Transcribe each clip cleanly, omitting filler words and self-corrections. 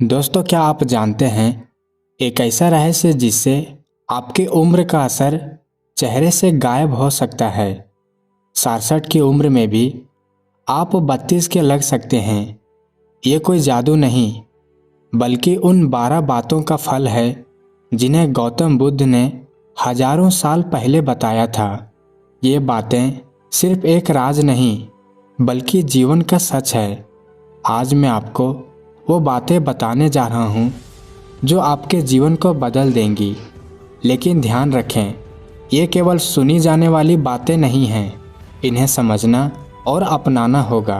दोस्तों, क्या आप जानते हैं एक ऐसा रहस्य जिससे आपकी उम्र का असर चेहरे से गायब हो सकता है। 67 की उम्र में भी आप 32 के लग सकते हैं। ये कोई जादू नहीं, बल्कि उन 12 बातों का फल है जिन्हें गौतम बुद्ध ने हजारों साल पहले बताया था। ये बातें सिर्फ एक राज नहीं, बल्कि जीवन का सच है। आज मैं आपको वो बातें बताने जा रहा हूँ जो आपके जीवन को बदल देंगी। लेकिन ध्यान रखें, ये केवल सुनी जाने वाली बातें नहीं हैं, इन्हें समझना और अपनाना होगा।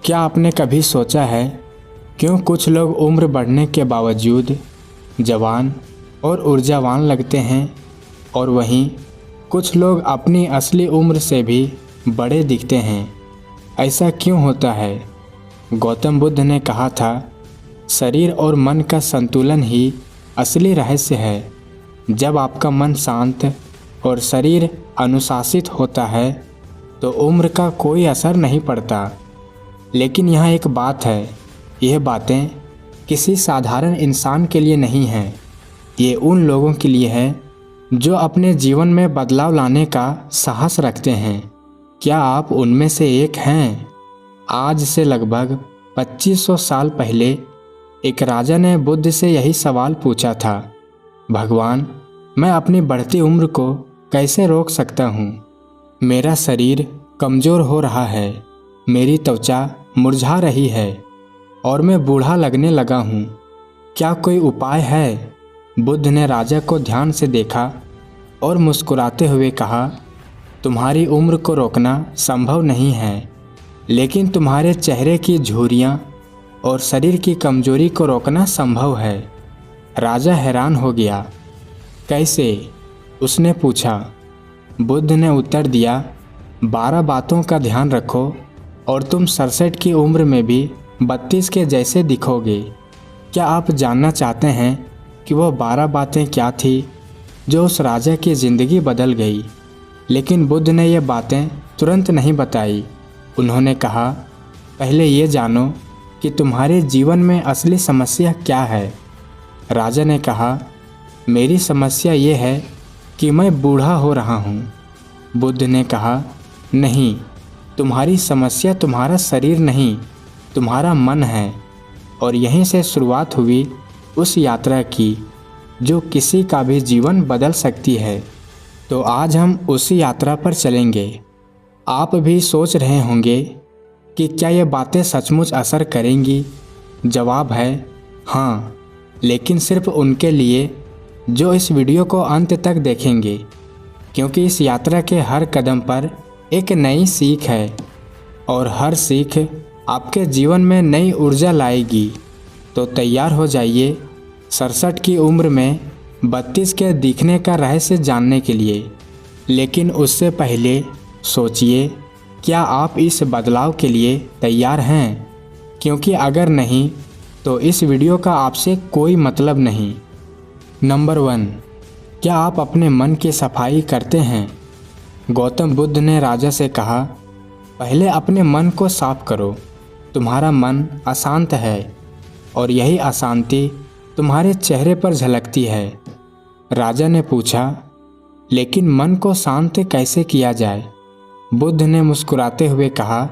क्या आपने कभी सोचा है क्यों कुछ लोग उम्र बढ़ने के बावजूद जवान और ऊर्जावान लगते हैं और वहीं कुछ लोग अपनी असली उम्र से भी बड़े दिखते हैं? ऐसा क्यों होता है? गौतम बुद्ध ने कहा था, शरीर और मन का संतुलन ही असली रहस्य है। जब आपका मन शांत और शरीर अनुशासित होता है तो उम्र का कोई असर नहीं पड़ता। लेकिन यहाँ एक बात है, यह बातें किसी साधारण इंसान के लिए नहीं हैं। ये उन लोगों के लिए है जो अपने जीवन में बदलाव लाने का साहस रखते हैं। क्या आप उनमें से एक हैं? आज से लगभग 2500 साल पहले एक राजा ने बुद्ध से यही सवाल पूछा था, भगवान, मैं अपनी बढ़ती उम्र को कैसे रोक सकता हूँ? मेरा शरीर कमज़ोर हो रहा है, मेरी त्वचा मुरझा रही है और मैं बूढ़ा लगने लगा हूँ। क्या कोई उपाय है? बुद्ध ने राजा को ध्यान से देखा और मुस्कुराते हुए कहा, तुम्हारी उम्र को रोकना संभव नहीं है, लेकिन तुम्हारे चेहरे की झुर्रियाँ और शरीर की कमजोरी को रोकना संभव है। राजा हैरान हो गया। कैसे? उसने पूछा। बुद्ध ने उत्तर दिया, 12 बातों का ध्यान रखो और तुम 67 की उम्र में भी 32 के जैसे दिखोगे। क्या आप जानना चाहते हैं कि वह 12 बातें क्या थी जो उस राजा की ज़िंदगी बदल गई? लेकिन बुद्ध ने ये बातें तुरंत नहीं बताई। उन्होंने कहा, पहले ये जानो कि तुम्हारे जीवन में असली समस्या क्या है। राजा ने कहा, मेरी समस्या ये है कि मैं बूढ़ा हो रहा हूँ। बुद्ध ने कहा, नहीं, तुम्हारी समस्या तुम्हारा शरीर नहीं, तुम्हारा मन है। और यहीं से शुरुआत हुई उस यात्रा की जो किसी का भी जीवन बदल सकती है। तो आज हम उसी यात्रा पर चलेंगे। आप भी सोच रहे होंगे कि क्या ये बातें सचमुच असर करेंगी? जवाब है हाँ, लेकिन सिर्फ उनके लिए जो इस वीडियो को अंत तक देखेंगे, क्योंकि इस यात्रा के हर कदम पर एक नई सीख है और हर सीख आपके जीवन में नई ऊर्जा लाएगी। तो तैयार हो जाइए 67 की उम्र में 32 के दिखने का रहस्य जानने के लिए। लेकिन उससे पहले सोचिए, क्या आप इस बदलाव के लिए तैयार हैं? क्योंकि अगर नहीं तो इस वीडियो का आपसे कोई मतलब नहीं। नंबर 1, क्या आप अपने मन की सफाई करते हैं? गौतम बुद्ध ने राजा से कहा, पहले अपने मन को साफ करो। तुम्हारा मन अशांत है और यही अशांति तुम्हारे चेहरे पर झलकती है। राजा ने पूछा, लेकिन मन को शांत कैसे किया जाए? बुद्ध ने मुस्कुराते हुए कहा,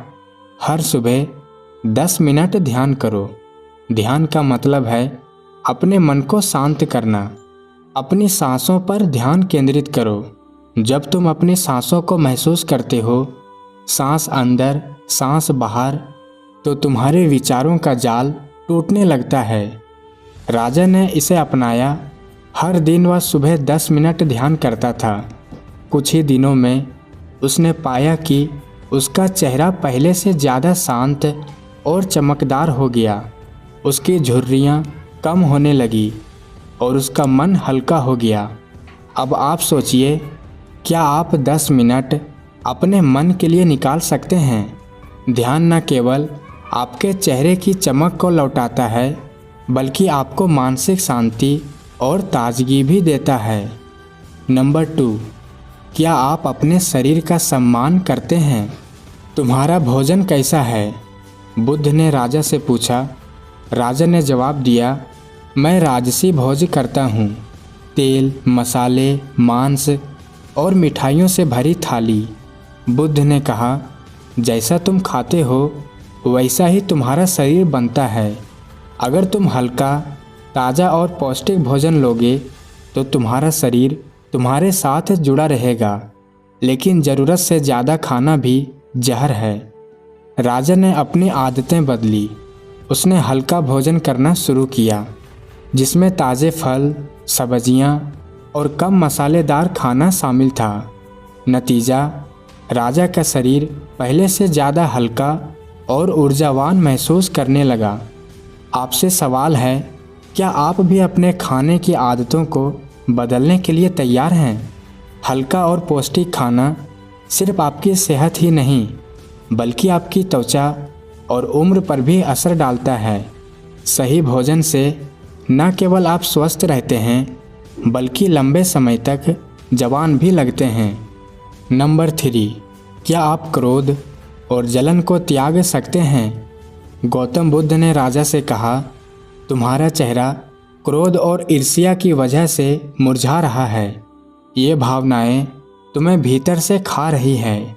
हर सुबह 10 मिनट ध्यान करो। ध्यान का मतलब है अपने मन को शांत करना। अपनी सांसों पर ध्यान केंद्रित करो। जब तुम अपनी सांसों को महसूस करते हो, सांस अंदर सांस बाहर, तो तुम्हारे विचारों का जाल टूटने लगता है। राजा ने इसे अपनाया। हर दिन वह सुबह 10 मिनट ध्यान करता था। कुछ ही दिनों में उसने पाया कि उसका चेहरा पहले से ज़्यादा शांत और चमकदार हो गया। उसकी झुर्रियाँ कम होने लगी और उसका मन हल्का हो गया। अब आप सोचिए, क्या आप 10 मिनट अपने मन के लिए निकाल सकते हैं? ध्यान न केवल आपके चेहरे की चमक को लौटाता है, बल्कि आपको मानसिक शांति और ताजगी भी देता है। नंबर 2, क्या आप अपने शरीर का सम्मान करते हैं? तुम्हारा भोजन कैसा है? बुद्ध ने राजा से पूछा। राजा ने जवाब दिया, मैं राजसी भोज करता हूँ। तेल, मसाले, मांस और मिठाइयों से भरी थाली। बुद्ध ने कहा, जैसा तुम खाते हो वैसा ही तुम्हारा शरीर बनता है। अगर तुम हल्का, ताज़ा और पौष्टिक भोजन लोगे तो तुम्हारा शरीर तुम्हारे साथ जुड़ा रहेगा, लेकिन ज़रूरत से ज़्यादा खाना भी जहर है। राजा ने अपनी आदतें बदली। उसने हल्का भोजन करना शुरू किया, जिसमें ताज़े फल, सब्जियां और कम मसालेदार खाना शामिल था। नतीजा, राजा का शरीर पहले से ज़्यादा हल्का और ऊर्जावान महसूस करने लगा। आपसे सवाल है, क्या आप भी अपने खाने की आदतों को बदलने के लिए तैयार हैं? हल्का और पौष्टिक खाना सिर्फ आपकी सेहत ही नहीं, बल्कि आपकी त्वचा और उम्र पर भी असर डालता है। सही भोजन से न केवल आप स्वस्थ रहते हैं, बल्कि लंबे समय तक जवान भी लगते हैं। नंबर 3, क्या आप क्रोध और जलन को त्याग सकते हैं? गौतम बुद्ध ने राजा से कहा, तुम्हारा चेहरा क्रोध और ईर्ष्या की वजह से मुरझा रहा है। ये भावनाएं तुम्हें भीतर से खा रही है।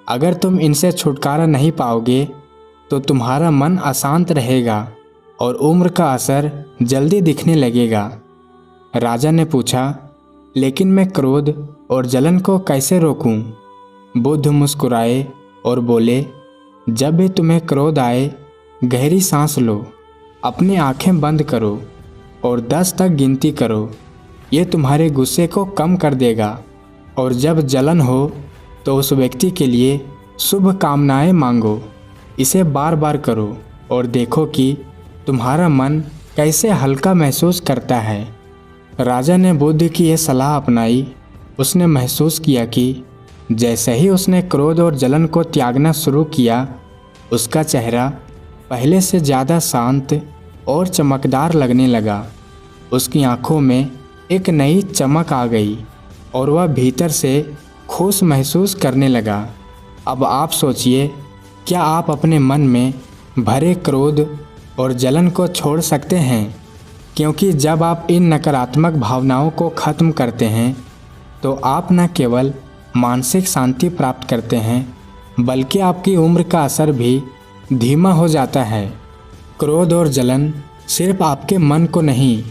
अगर तुम इनसे छुटकारा नहीं पाओगे तो तुम्हारा मन अशांत रहेगा और उम्र का असर जल्दी दिखने लगेगा। राजा ने पूछा, लेकिन मैं क्रोध और जलन को कैसे रोकूं? बुद्ध मुस्कुराए और बोले, जब भी तुम्हें क्रोध आए, गहरी सांस लो, अपनी आंखें बंद करो और 10 तक गिनती करो। ये तुम्हारे गुस्से को कम कर देगा। और जब जलन हो तो उस व्यक्ति के लिए शुभ कामनाएं मांगो। इसे बार बार करो और देखो कि तुम्हारा मन कैसे हल्का महसूस करता है। राजा ने बुद्ध की यह सलाह अपनाई। उसने महसूस किया कि जैसे ही उसने क्रोध और जलन को त्यागना शुरू किया, उसका चेहरा पहले से ज़्यादा शांत और चमकदार लगने लगा। उसकी आंखों में एक नई चमक आ गई और वह भीतर से खुश महसूस करने लगा। अब आप सोचिए, क्या आप अपने मन में भरे क्रोध और जलन को छोड़ सकते हैं? क्योंकि जब आप इन नकारात्मक भावनाओं को ख़त्म करते हैं तो आप न केवल मानसिक शांति प्राप्त करते हैं, बल्कि आपकी उम्र का असर भी धीमा हो जाता है। क्रोध और जलन सिर्फ आपके मन को नहीं,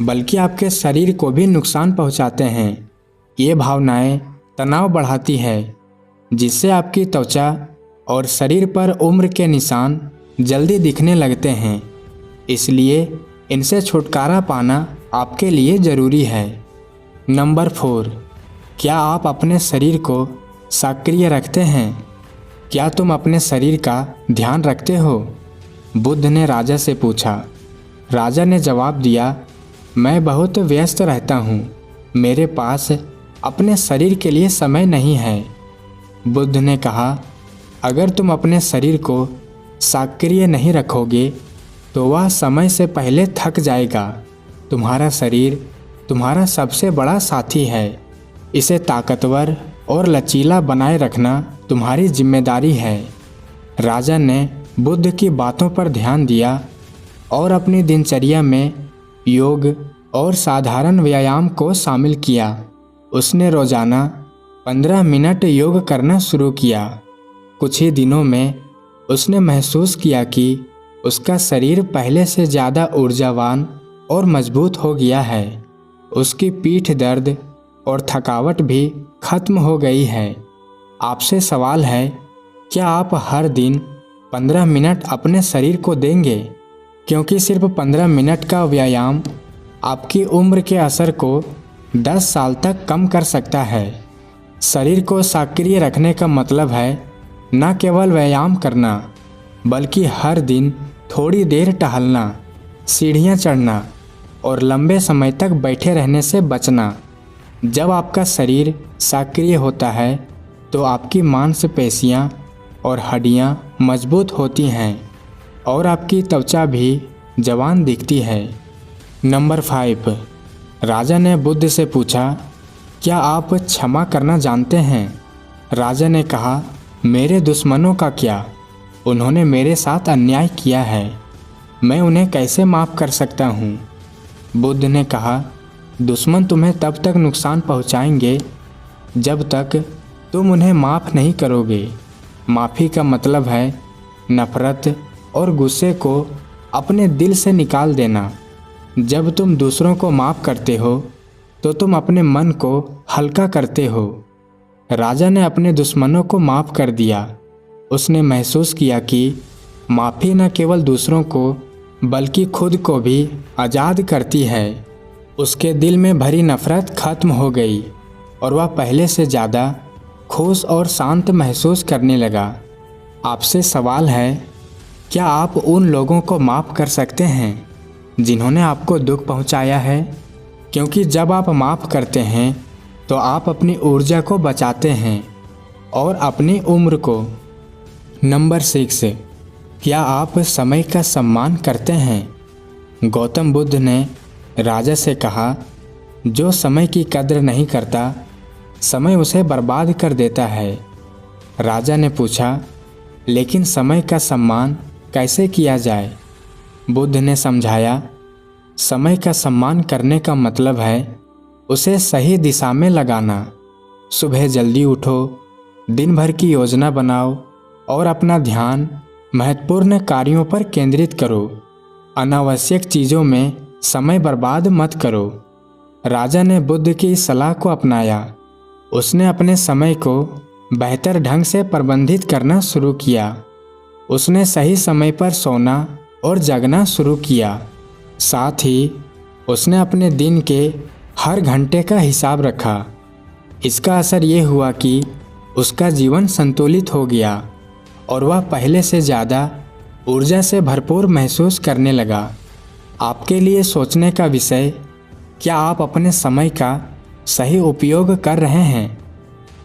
बल्कि आपके शरीर को भी नुकसान पहुंचाते हैं। ये भावनाएं तनाव बढ़ाती है, जिससे आपकी त्वचा और शरीर पर उम्र के निशान जल्दी दिखने लगते हैं। इसलिए इनसे छुटकारा पाना आपके लिए ज़रूरी है। नंबर 4, क्या आप अपने शरीर को सक्रिय रखते हैं? क्या तुम अपने शरीर का ध्यान रखते हो? बुद्ध ने राजा से पूछा। राजा ने जवाब दिया, मैं बहुत व्यस्त रहता हूँ, मेरे पास अपने शरीर के लिए समय नहीं है। बुद्ध ने कहा, अगर तुम अपने शरीर को सक्रिय नहीं रखोगे तो वह समय से पहले थक जाएगा। तुम्हारा शरीर तुम्हारा सबसे बड़ा साथी है। इसे ताकतवर और लचीला बनाए रखना तुम्हारी जिम्मेदारी है। राजा ने बुद्ध की बातों पर ध्यान दिया और अपनी दिनचर्या में योग और साधारण व्यायाम को शामिल किया। उसने रोज़ाना 15 मिनट योग करना शुरू किया। कुछ ही दिनों में उसने महसूस किया कि उसका शरीर पहले से ज़्यादा ऊर्जावान और मजबूत हो गया है। उसकी पीठ दर्द और थकावट भी खत्म हो गई है। आपसे सवाल है, क्या आप हर दिन 15 मिनट अपने शरीर को देंगे? क्योंकि सिर्फ 15 मिनट का व्यायाम आपकी उम्र के असर को 10 साल तक कम कर सकता है। शरीर को सक्रिय रखने का मतलब है न केवल व्यायाम करना, बल्कि हर दिन थोड़ी देर टहलना, सीढ़ियाँ चढ़ना और लंबे समय तक बैठे रहने से बचना। जब आपका शरीर सक्रिय होता है तो आपकी मांसपेशियाँ और हड्डियाँ मजबूत होती हैं और आपकी त्वचा भी जवान दिखती है। नंबर 5, राजा ने बुद्ध से पूछा, क्या आप क्षमा करना जानते हैं? राजा ने कहा, मेरे दुश्मनों का क्या? उन्होंने मेरे साथ अन्याय किया है। मैं उन्हें कैसे माफ़ कर सकता हूँ? बुद्ध ने कहा, दुश्मन तुम्हें तब तक नुकसान पहुँचाएंगे जब तक तुम उन्हें माफ़ नहीं करोगे। माफ़ी का मतलब है नफ़रत और गुस्से को अपने दिल से निकाल देना। जब तुम दूसरों को माफ़ करते हो तो तुम अपने मन को हल्का करते हो। राजा ने अपने दुश्मनों को माफ़ कर दिया। उसने महसूस किया कि माफ़ी न केवल दूसरों को बल्कि खुद को भी आज़ाद करती है। उसके दिल में भरी नफ़रत खत्म हो गई और वह पहले से ज़्यादा खुश और शांत महसूस करने लगा। आपसे सवाल है, क्या आप उन लोगों को माफ़ कर सकते हैं जिन्होंने आपको दुख पहुंचाया है? क्योंकि जब आप माफ़ करते हैं तो आप अपनी ऊर्जा को बचाते हैं और अपनी उम्र को। नंबर 6, क्या आप समय का सम्मान करते हैं? गौतम बुद्ध ने राजा से कहा, जो समय की कद्र नहीं करता, समय उसे बर्बाद कर देता है। राजा ने पूछा, लेकिन समय का सम्मान कैसे किया जाए? बुद्ध ने समझाया, समय का सम्मान करने का मतलब है उसे सही दिशा में लगाना। सुबह जल्दी उठो, दिन भर की योजना बनाओ और अपना ध्यान महत्वपूर्ण कार्यों पर केंद्रित करो। अनावश्यक चीज़ों में समय बर्बाद मत करो। राजा ने बुद्ध की इस सलाह को अपनाया। उसने अपने समय को बेहतर ढंग से प्रबंधित करना शुरू किया। उसने सही समय पर सोना और जगना शुरू किया। साथ ही उसने अपने दिन के हर घंटे का हिसाब रखा। इसका असर ये हुआ कि उसका जीवन संतुलित हो गया और वह पहले से ज़्यादा ऊर्जा से भरपूर महसूस करने लगा। आपके लिए सोचने का विषय, क्या आप अपने समय का सही उपयोग कर रहे हैं?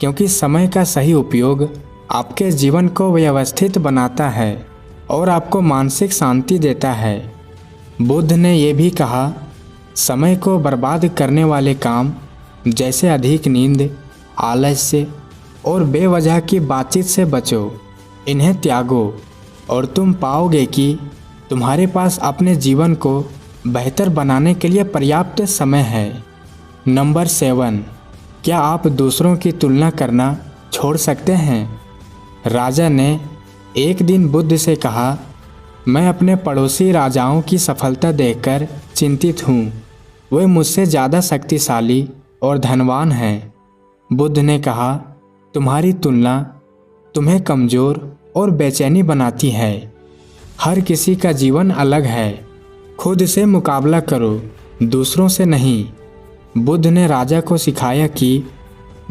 क्योंकि समय का सही उपयोग आपके जीवन को व्यवस्थित बनाता है और आपको मानसिक शांति देता है। बुद्ध ने यह भी कहा, समय को बर्बाद करने वाले काम जैसे अधिक नींद, आलस्य और बेवजह की बातचीत से बचो। इन्हें त्यागो और तुम पाओगे कि तुम्हारे पास अपने जीवन को बेहतर बनाने के लिए पर्याप्त समय है। नंबर 7, क्या आप दूसरों की तुलना करना छोड़ सकते हैं? राजा ने एक दिन बुद्ध से कहा, मैं अपने पड़ोसी राजाओं की सफलता देखकर चिंतित हूँ। वे मुझसे ज़्यादा शक्तिशाली और धनवान हैं। बुद्ध ने कहा, तुम्हारी तुलना तुम्हें कमज़ोर और बेचैनी बनाती है। हर किसी का जीवन अलग है। खुद से मुकाबला करो, दूसरों से नहीं। बुद्ध ने राजा को सिखाया कि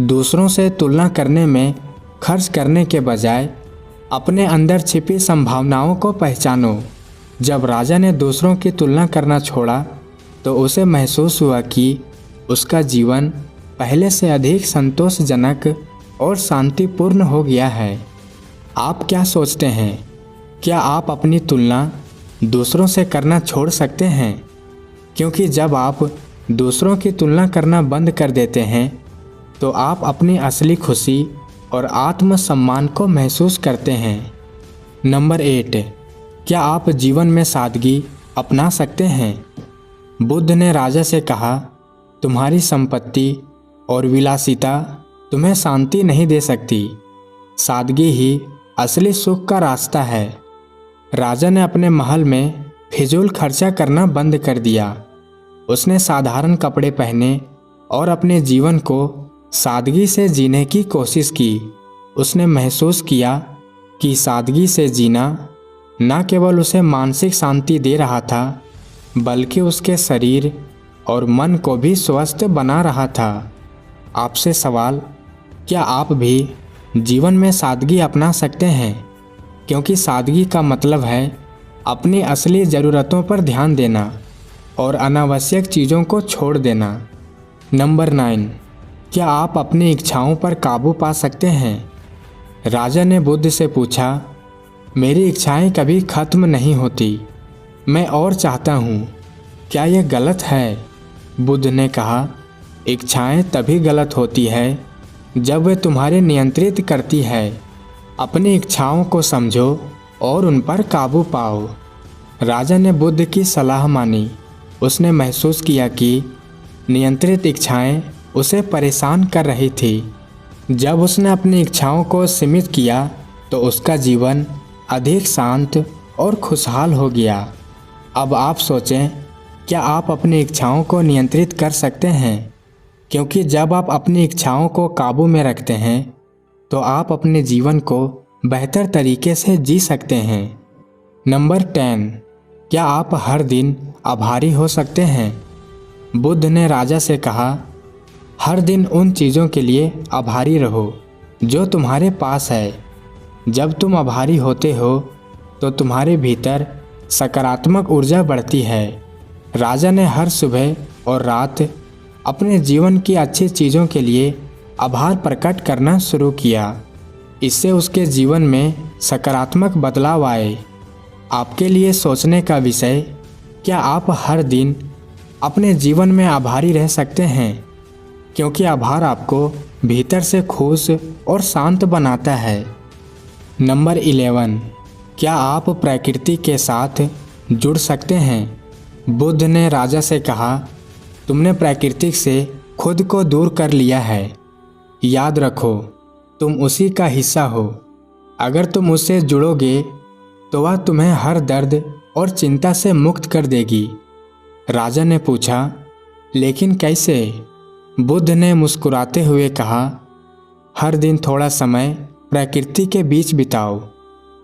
दूसरों से तुलना करने में खर्च करने के बजाय अपने अंदर छिपी संभावनाओं को पहचानो। जब राजा ने दूसरों की तुलना करना छोड़ा तो उसे महसूस हुआ कि उसका जीवन पहले से अधिक संतोषजनक और शांतिपूर्ण हो गया है। आप क्या सोचते हैं? क्या आप अपनी तुलना दूसरों से करना छोड़ सकते हैं? क्योंकि जब आप दूसरों की तुलना करना बंद कर देते हैं तो आप अपनी असली खुशी और आत्मसम्मान को महसूस करते हैं। नंबर 8, क्या आप जीवन में सादगी अपना सकते हैं? बुद्ध ने राजा से कहा, तुम्हारी संपत्ति और विलासिता तुम्हें शांति नहीं दे सकती। सादगी ही असली सुख का रास्ता है। राजा ने अपने महल में फिजूल खर्चा करना बंद कर दिया। उसने साधारण कपड़े पहने और अपने जीवन को सादगी से जीने की कोशिश की। उसने महसूस किया कि सादगी से जीना न केवल उसे मानसिक शांति दे रहा था, बल्कि उसके शरीर और मन को भी स्वस्थ बना रहा था। आपसे सवाल, क्या आप भी जीवन में सादगी अपना सकते हैं? क्योंकि सादगी का मतलब है अपनी असली ज़रूरतों पर ध्यान देना और अनावश्यक चीज़ों को छोड़ देना। नंबर 9, क्या आप अपनी इच्छाओं पर काबू पा सकते हैं? राजा ने बुद्ध से पूछा, मेरी इच्छाएं कभी ख़त्म नहीं होती। मैं और चाहता हूँ। क्या यह गलत है? बुद्ध ने कहा, इच्छाएं तभी गलत होती है जब वे तुम्हारे नियंत्रित करती है। अपनी इच्छाओं को समझो और उन पर काबू पाओ। राजा ने बुद्ध की सलाह मानी। उसने महसूस किया कि नियंत्रित इच्छाएं उसे परेशान कर रही थी। जब उसने अपनी इच्छाओं को सीमित किया तो उसका जीवन अधिक शांत और खुशहाल हो गया। अब आप सोचें, क्या आप अपनी इच्छाओं को नियंत्रित कर सकते हैं? क्योंकि जब आप अपनी इच्छाओं को काबू में रखते हैं तो आप अपने जीवन को बेहतर तरीके से जी सकते हैं। नंबर 10, क्या आप हर दिन आभारी हो सकते हैं? बुद्ध ने राजा से कहा, हर दिन उन चीज़ों के लिए आभारी रहो जो तुम्हारे पास है। जब तुम आभारी होते हो तो तुम्हारे भीतर सकारात्मक ऊर्जा बढ़ती है। राजा ने हर सुबह और रात अपने जीवन की अच्छी चीज़ों के लिए आभार प्रकट करना शुरू किया। इससे उसके जीवन में सकारात्मक बदलाव आए। आपके लिए सोचने का विषय, क्या आप हर दिन अपने जीवन में आभारी रह सकते हैं? क्योंकि आभार आपको भीतर से खुश और शांत बनाता है। नंबर 11, क्या आप प्रकृति के साथ जुड़ सकते हैं? बुद्ध ने राजा से कहा, तुमने प्रकृति से खुद को दूर कर लिया है। याद रखो, तुम उसी का हिस्सा हो। अगर तुम उससे जुड़ोगे तो वह तुम्हें हर दर्द और चिंता से मुक्त कर देगी। राजा ने पूछा, लेकिन कैसे? बुद्ध ने मुस्कुराते हुए कहा, हर दिन थोड़ा समय प्रकृति के बीच बिताओ।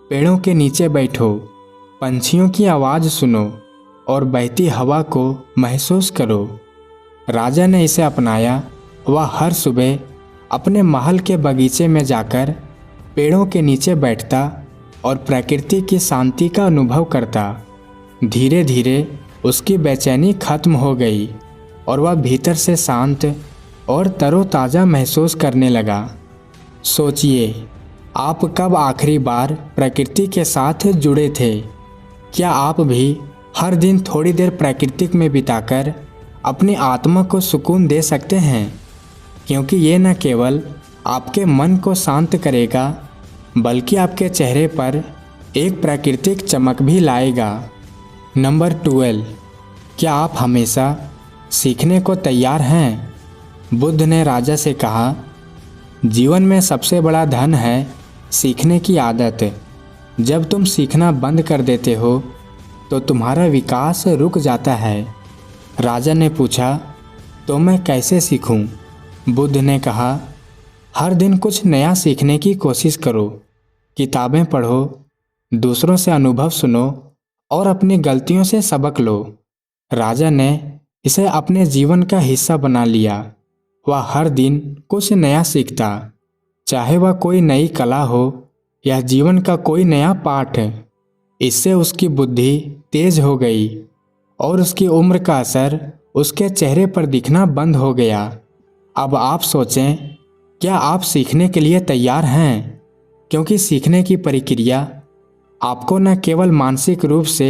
पेड़ों के नीचे बैठो, पंछियों की आवाज़ सुनो और बहती हवा को महसूस करो। राजा ने इसे अपनाया। वह हर सुबह अपने महल के बगीचे में जाकर पेड़ों के नीचे बैठता और प्रकृति की शांति का अनुभव करता। धीरे धीरे उसकी बेचैनी खत्म हो गई और वह भीतर से शांत और तरोताज़ा महसूस करने लगा। सोचिए, आप कब आखिरी बार प्रकृति के साथ जुड़े थे? क्या आप भी हर दिन थोड़ी देर प्रकृति में बिताकर अपनी आत्मा को सुकून दे सकते हैं? क्योंकि ये न केवल आपके मन को शांत करेगा बल्कि आपके चेहरे पर एक प्राकृतिक चमक भी लाएगा। नंबर 12, क्या आप हमेशा सीखने को तैयार हैं? बुद्ध ने राजा से कहा, जीवन में सबसे बड़ा धन है सीखने की आदत। जब तुम सीखना बंद कर देते हो तो तुम्हारा विकास रुक जाता है। राजा ने पूछा, तो मैं कैसे सीखूं? बुद्ध ने कहा, हर दिन कुछ नया सीखने की कोशिश करो। किताबें पढ़ो, दूसरों से अनुभव सुनो और अपनी गलतियों से सबक लो। राजा ने इसे अपने जीवन का हिस्सा बना लिया। वह हर दिन कुछ नया सीखता, चाहे वह कोई नई कला हो या जीवन का कोई नया पाठ। इससे उसकी बुद्धि तेज हो गई और उसकी उम्र का असर उसके चेहरे पर दिखना बंद हो गया। अब आप सोचें, क्या आप सीखने के लिए तैयार हैं? क्योंकि सीखने की प्रक्रिया आपको न केवल मानसिक रूप से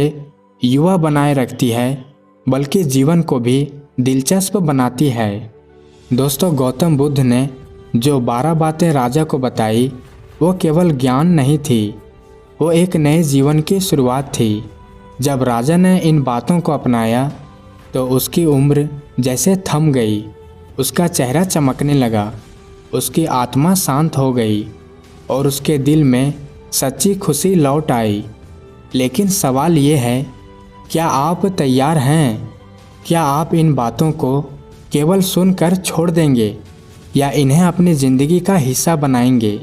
युवा बनाए रखती है बल्कि जीवन को भी दिलचस्प बनाती है। दोस्तों, गौतम बुद्ध ने जो 12 बातें राजा को बताई वो केवल ज्ञान नहीं थी, वो एक नए जीवन की शुरुआत थी। जब राजा ने इन बातों को अपनाया तो उसकी उम्र जैसे थम गई, उसका चेहरा चमकने लगा, उसकी आत्मा शांत हो गई और उसके दिल में सच्ची खुशी लौट आई। लेकिन सवाल ये है, क्या आप तैयार हैं? क्या आप इन बातों को केवल सुनकर छोड़ देंगे या इन्हें अपनी ज़िंदगी का हिस्सा बनाएंगे?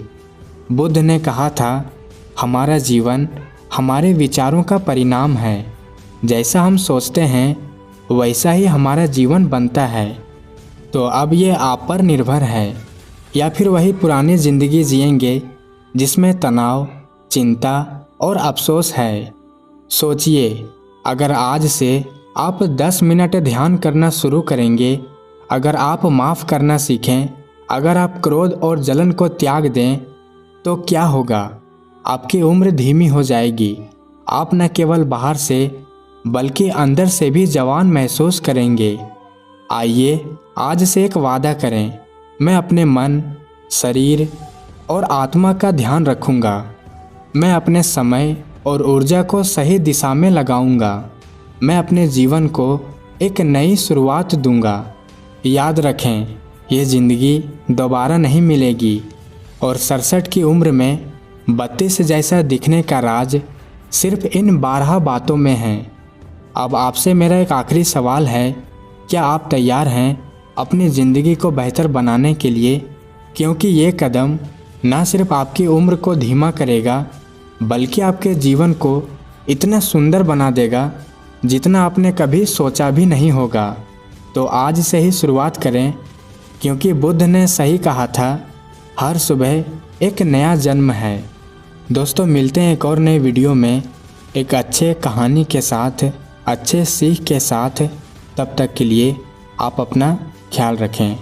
बुद्ध ने कहा था, हमारा जीवन हमारे विचारों का परिणाम है। जैसा हम सोचते हैं वैसा ही हमारा जीवन बनता है। तो अब ये आप पर निर्भर है, या फिर वही पुरानी ज़िंदगी जिएंगे जिसमें तनाव, चिंता और अफसोस है। सोचिए, अगर आज से आप 10 मिनट ध्यान करना शुरू करेंगे, अगर आप माफ़ करना सीखें, अगर आप क्रोध और जलन को त्याग दें, तो क्या होगा? आपकी उम्र धीमी हो जाएगी। आप न केवल बाहर से बल्कि अंदर से भी जवान महसूस करेंगे। आइए आज से एक वादा करें, मैं अपने मन, शरीर और आत्मा का ध्यान रखूंगा। मैं अपने समय और ऊर्जा को सही दिशा में लगाऊंगा। मैं अपने जीवन को एक नई शुरुआत दूंगा। याद रखें, ये ज़िंदगी दोबारा नहीं मिलेगी और 67 की उम्र में 32 जैसा दिखने का राज सिर्फ इन 12 बातों में है। अब आपसे मेरा एक आखिरी सवाल है, क्या आप तैयार हैं अपनी ज़िंदगी को बेहतर बनाने के लिए? क्योंकि ये कदम ना सिर्फ आपकी उम्र को धीमा करेगा बल्कि आपके जीवन को इतना सुंदर बना देगा जितना आपने कभी सोचा भी नहीं होगा। तो आज से ही शुरुआत करें, क्योंकि बुद्ध ने सही कहा था, हर सुबह एक नया जन्म है। दोस्तों, मिलते हैं एक और नए वीडियो में एक अच्छे कहानी के साथ, अच्छे सीख के साथ। तब तक के लिए आप अपना ख्याल रखें।